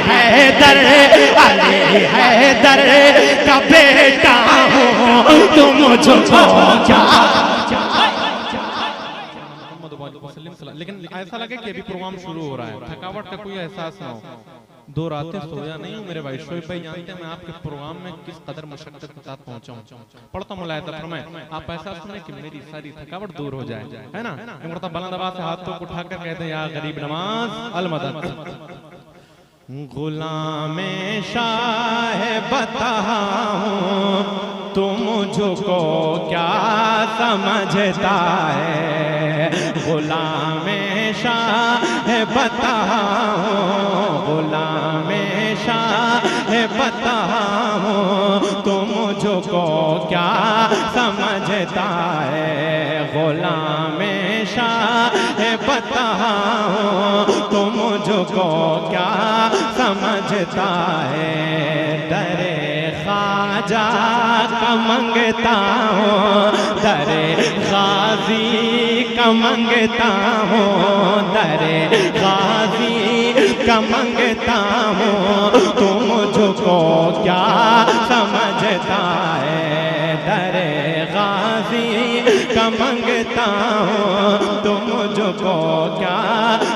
हैदर, अली हैदर का बेटा हूँ, तुम मुझको क्या। लेकिन ऐसा लगे कि अभी प्रोग्राम शुरू हो रहा है, थकावट का कोई एहसास ना हो। 2 रातें सोया नहीं हूँ मेरे भाई। शोएब भाई जानते हैं मैं आपके प्रोग्राम में किस कदर मशक्कत के साथ पहुंचा हूँ। पढ़ता हूँ मुलायदा फरमाए, आप ऐसा सुने कि मेरी सारी थकावट दूर हो जाए, है ना। एक मरतबा बुलंद आवाज से हाथों को उठाकर कहते हैं, या गरीब नवाज अल मदद। गुलामे शाह बता हूँ, तुम मुझको क्या समझता है। गुलामे शाह बता हूँ, गुलामे शाह बता हूँ, तुम मुझको क्या समझता है। गुलामे शाह बता हूँ, तुम मुझको क्या समझता है। दरे ख्वाजा का मंगता हूँ, दरे गाजी का मंगता हूँ, दरे गाजी का मंगता हूँ, तुम मुझको क्या समझता है। दरे गाजी का मंगता हूँ, तुम मुझको क्या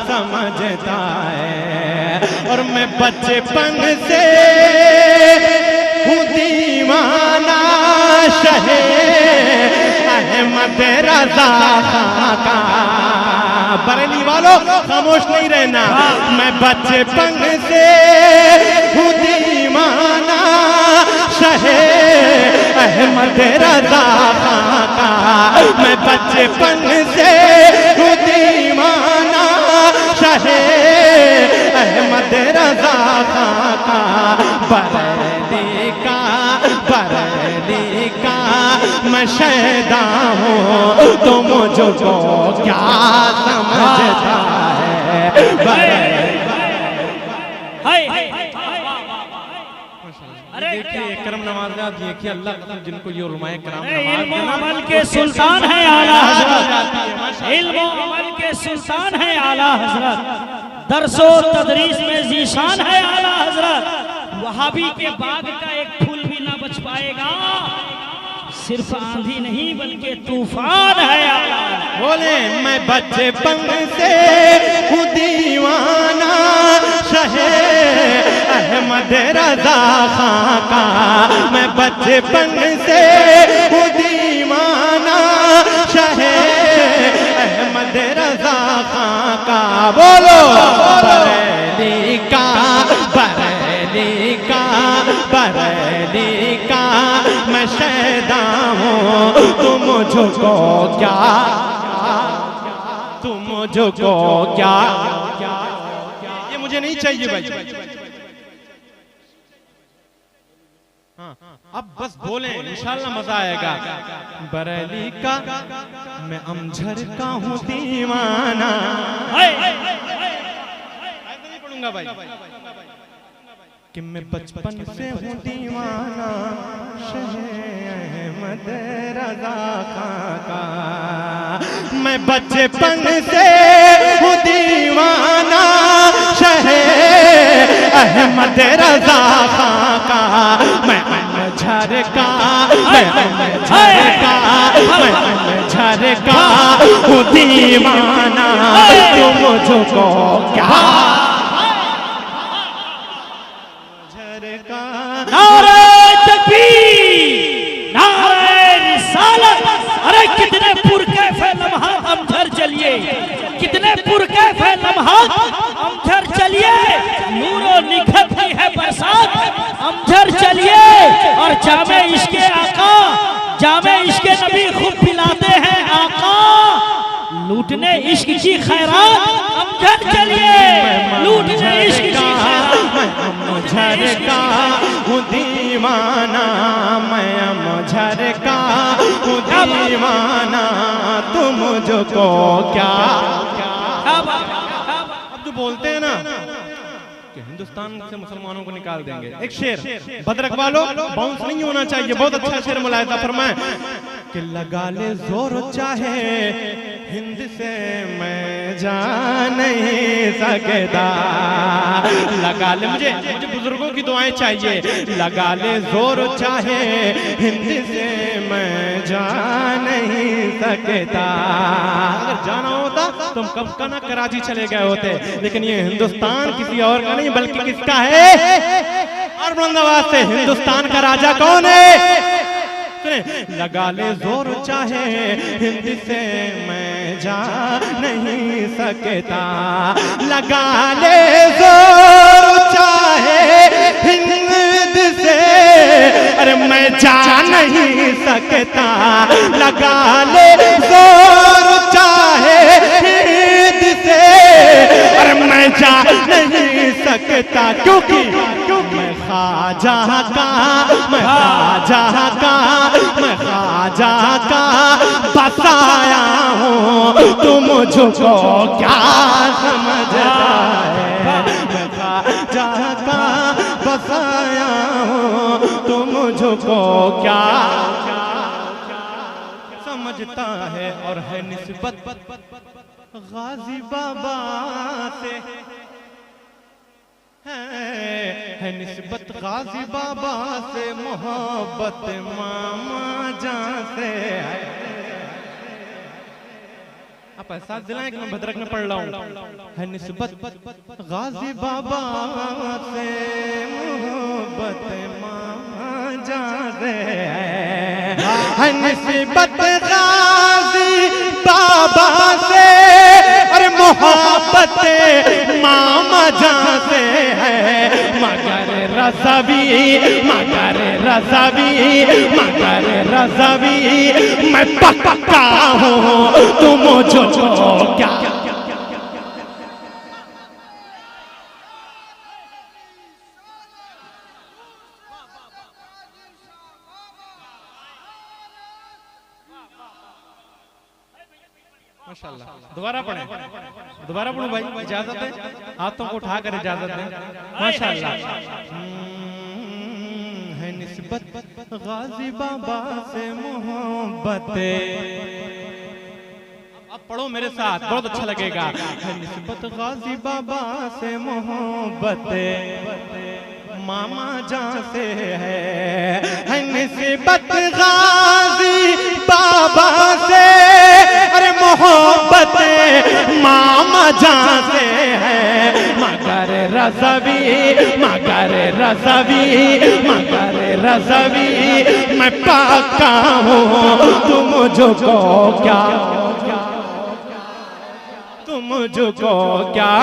समझता है। और मैं बचपन से हूँ दीवाना शहे अहमद रज़ा खां का। बरेली वालों खामोश नहीं रहना। मैं बचपन से हूँ दीवाना शहे अहमद रज़ा खां का। मैं बचपन से हूँ दीवाना शहे अहमद रज़ा खां का। बरेली का, बरेली का मैं शहदा हूँ, तो मुझको क्या समझता है। देखिए करम नवाज़, देखिए अल्लाह जिनको ये उलमाए करम इल्म अमल के सुल्तान है आला हज़रत, इल्म अमल के सुल्तान है आला हज़रत, दरसो तदरीस में जीशान है आला हज़रत। वहाबी के बाग का एक फूल भी ना बच पाएगा, सिर्फ आंधी नहीं बल्कि तूफान है आला। बोले मैं बचपन से हूँ दीवाना शहे अहमद रज़ा खां का। मैं बचपन से हूँ दीवाना शहे अहमद रज़ा खां का। बोलो बरेली का, बरेली का, बरेली का मैं शहदा हूँ, तुम मुझको क्या, तुम मुझको क्या। ये मुझे नहीं चाहिए भाई। हाँ, अब बस बोले इंशाल्लाह मजा आएगा। बरेली का मैं अमझर का हूँ दीवाना। नहीं पढ़ूंगा भाई कि मैं बचपन से हूँ दीवाना शहे अहमद रज़ा खां का। मैं बचपन से हूँ दीवाना शहे अहमद रज़ा खां का। मैं अमझर का, मैं अमझर का, मैं अमझर का हूँ दीवाना, तुम मुझको क्या। नारे तकबीर, नारे रिसालत। अरे कितने पुरकैफ़े लम्हात अमझर चलिए, कितने पुरकैफ़े लम्हात अमझर चलिए। नूरो निखरती है बरसात अमझर चलिए। और जामे इश्क़े आका, जामे इश्क़े नबी खुद पिलाते हैं आका। लूटने इश्क की खैरात अमझर चलिए, लूटने इश्क की खैरात। अमझर का हूँ दीवाना, मैं अमझर का हूँ दीवाना, तुम मुझको क्या। अब जो बोलते हैं ना कि हिंदुस्तान से मुसलमानों को निकाल देंगे, एक शेर बदरक वालों बाउंस नहीं होना चाहिए। बहुत अच्छा शेर मुलाहिजा फरमाए कि लगा ले जोर चाहे हिंद से मैं जा नहीं सकता। लगा ले मुझे बुजुर्गों की दुआएं चाहिए। लगा ले जोर चाहे हिंद से मैं जा नहीं सकता। अगर जाना होता तुम कब का ना कराची चले गए होते, लेकिन ये हिंदुस्तान किसी और का नहीं बल्कि किसका है? और बुलंद आवाज से हिंदुस्तान का राजा कौन है? लगा ले जोर चाहे हिंद से मैं जा नहीं सकता। लगा ले जोर चाहे हिंद से, अरे मैं जा नहीं सकता। लगा ले जोर चाहे हिंद से, अरे मैं जा नहीं सकता। क्योंकि मैं ख्वाजा का, मैं ख्वाजा का, मैं ख्वाजा का बसाया हूँ। तुम मुझको क्या समझता है? मैं ख्वाजा का बसाया हूँ। तुम मुझको क्या समझता है? और है निस्बत गाजी बाबा से, है निस्बत गाजी बाबा से, मोहब्बत मामा जान से है। आप एहसास दिलाएं कि मैं भद्रक में पढ़ रहा हूँ। है निस्बत गाजी बाबा से, मोहब्बत मामा जान से है। निस्बत गाजी बाबा से, अरे मोहब्बत मामा जान से है। मगर रज़वी, मगर रज़वी, मगर रज़वी मैं पक्का हूँ। तुम मुझको क्या माशाल्लाह। दोबारा पढ़ें, दोबारा पढ़ूं भाई, इजाजत है? हाथों को उठा कर इजाजत दें। माशाल्लाह। है निस्बत गाजी बाबा से मोहब्बत, अब पढ़ो मेरे साथ, बहुत अच्छा लगेगा। है निस्बत गाजी बाबा से मोहब्बत मामा जान से है। निस्बत गाजी बाबा से, अरे मोहब्बत मामा जान से है। मगर रज़वी, मगर रज़वी, मगर रज़वी मैं पक्का हूँ। तुम मुझको क्या, तुम मुझको क्या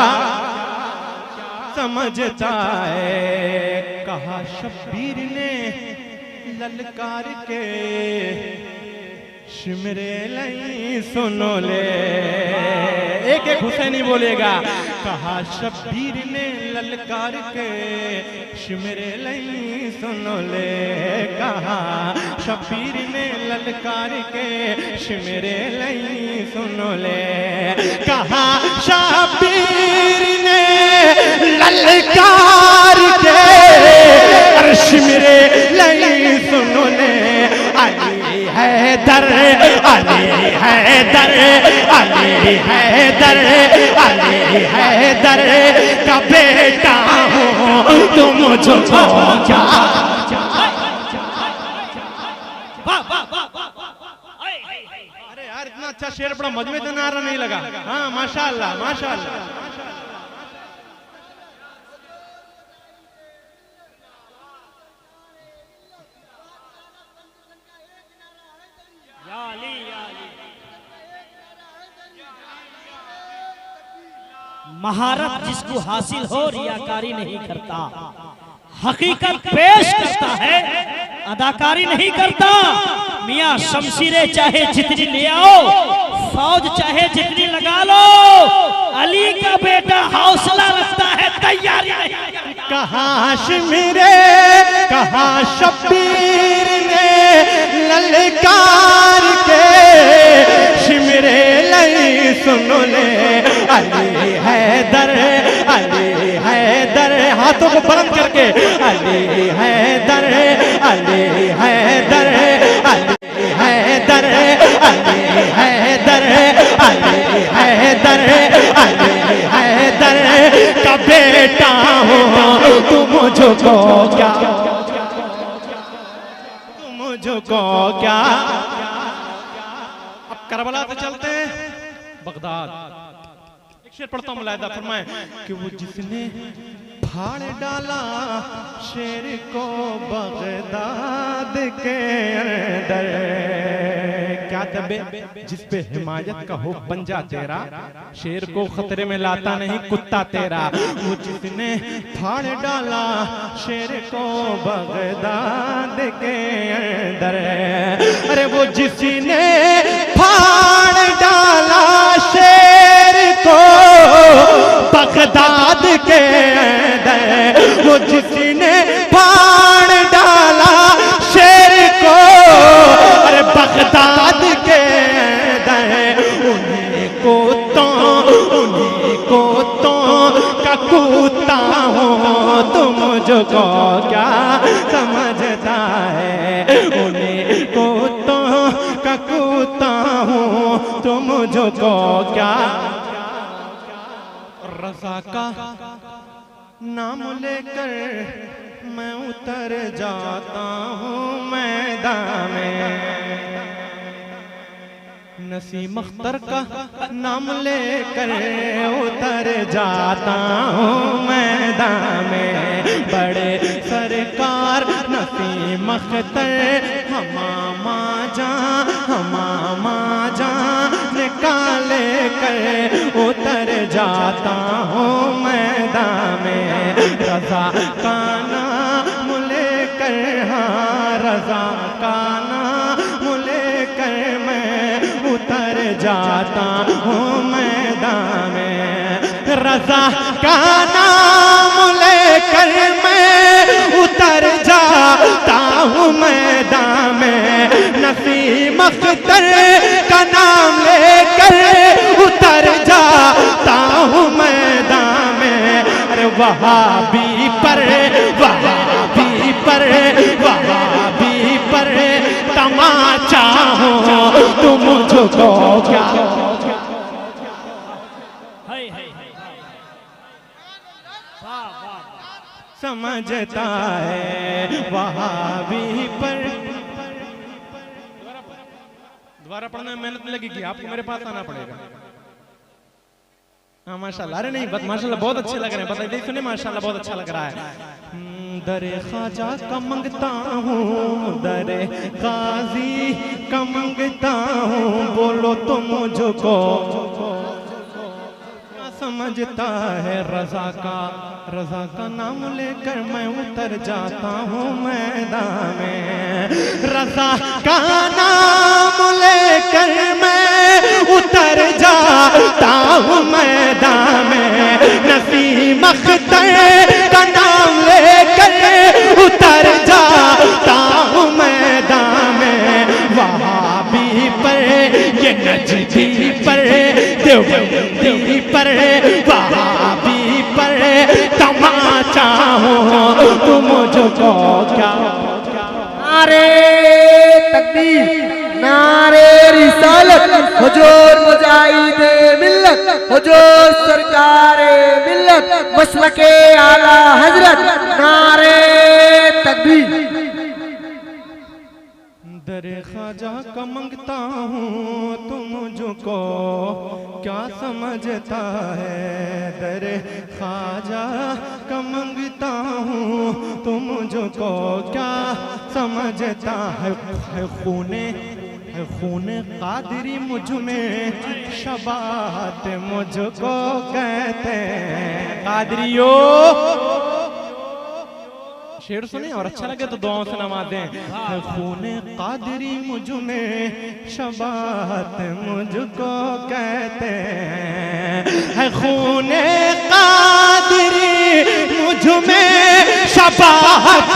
समझता है? कहा शब्बीर ने ललकार के, शिमरे लई सुनो ले। एक एक हुसैनी बोलेगा। कहा शब्बीर ने ललकार के, शिमरे लई सुनो ले। कहा शब्बीर ने ललकार के, शिमरे लई सुनो ले। कहा शब्बीर ने ललकार के, अरे शिमरे लई सुनो ले। अली हैदर, अली हैदर, अली हैदर, अली हैदर का बेटा हूँ। तुम मुझको क्या, अरे यार इतना अच्छा शेर पढ़ा, मजमे तो नारा नहीं लगा। हाँ माशाल्लाह, माशाल्लाह। महारत जिसको हासिल हो रियाकारी नहीं करता, हकीकत पेश करता है अदाकारी नहीं करता। मियां शमशीरे चाहे जितनी ले आओ, फौज चाहे जितनी लगा लो, अली का बेटा हौसला रखता है, तैयारी नहीं। कहा शिमरे, कहा शब्बीर ने ललकार के, शिमरे लई सुनो ले। अली हैदर, अली हैदर, हाथों को बुलंद करके। अली हैदर, अली हैदर, अली हैदर, अली हैदर, अली मुझको क्या। अब करबला से चलते हैं बगदाद। एक शेर पढ़ता हूं, मुलाहिदा फरमाएं कि वो जिसने फाड़ डाला शेर को बगदाद के अंदर, क्या तबे जिस पे हिमायत का हो पंजा तेरा, शेर को खतरे में लाता नहीं कुत्ता तेरा। वो जिसने फाड़ डाला शेर को बगदाद के अंदर, अरे वो जिसने फाड़ डाला शेर को बगदाद के अंदर, वो जिसने फाड़ डाला शेर को अरे बगदाद के अंदर, उन्हीं को तो कूता हो तुम मुझको क्या समझता है, उन्हीं को तो कूता हो तुम मुझको क्या। रज़ा का नाम लेकर मैं उतर जाता हूँ मैदान में, नसीम अख्तर का नाम लेकर उतर जाता हूँ मैदान में। बड़े सरकार नसीम अख्तर हमामा जान निकाले कर उतर जाता हूँ मैदान में। रज़ा का नाम लेकर, हाँ रज़ा का नाम लेकर मैं उतर जाता हूँ मैदान में। रज़ा का नाम लेकर मैं उतर जाता हूँ मैदान में, नसीम अख्तर का नाम लेकर उतर जाता हूँ मैदान में। अरे वहाबी पर तमाचा हो तुम मुझको क्या। समझता है वहाबी पर। दोबारा पढ़ने में मेहनत लगेगी आपको, मेरे पास आना पड़ेगा। हाँ माशाल्लाह, अरे नहीं माशाल्लाह बहुत अच्छे लग रहे हैं, बताइए सुने माशाल्लाह बहुत अच्छा लग रहा है। दरे ख्वाजा का मंगता हूँ, दरे गाजी का मंगता हूँ, बोलो तो मुझको समझता है। रज़ा का नाम लेकर मैं उतर जाता हूँ मैदान में, रज़ा का नाम लेकर मैं उतर जाता हूँ मैदान में। नसीम अख्तर का नाम लेकर उतर जाता हूँ मैदान में। वहाबी पर ये नजदी पर देवबंदी पर वहाबी पर तमाचा हो तुम मुझको क्या। नारे तकबीर, नारे रिसालत, हुजूर मुजाहिदे मिल्लत, हुजूर सरकारे मिल्लत, मसलके आला हजरत, नारे तकबीर। दरे ख्वाजा का मंगता हूँ तुम मुझको क्या समझता है, दरे ख्वाजा का मंगता हूँ तुम मुझको क्या समझता है। खूने कादरी मुझ में शबात मुझको कहते हैं। कादरियो शेर सुने और अच्छा लगे तो दुआओं से नवाज दें। खूने कादरी मुझ में शबात मुझको कहते हैं, खूने कादरी मुझ में शबात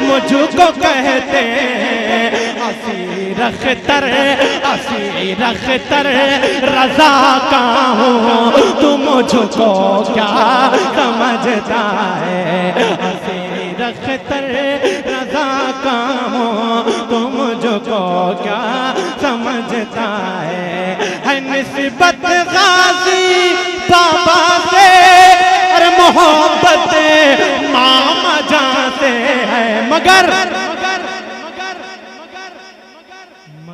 मुझको कहते हैं। असीर अख्तर रज़ा का हूँ तुम मुझको क्या समझता है। असीर अख्तर रज़ा का हूँ तुम मुझको क्या समझता है। निस्बत गाजी बाबा से और मोहब्बत मामा जान से है, मगर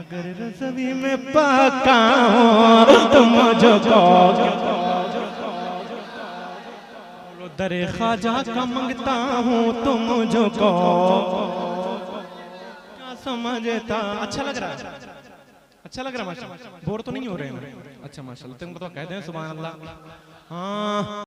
अगर रज़वी में पक्का हूँ तो मुझको दरे ख्वाजा का मांगता हूँ तो मुझको क्या समझता। अच्छा लग रहा है, अच्छा लग रहा है माशाल्लाह, बोर तो नहीं हो रहे हैं। अच्छा माशाल्लाह, तुमको तो कह दें सुभान अल्लाह। हाँ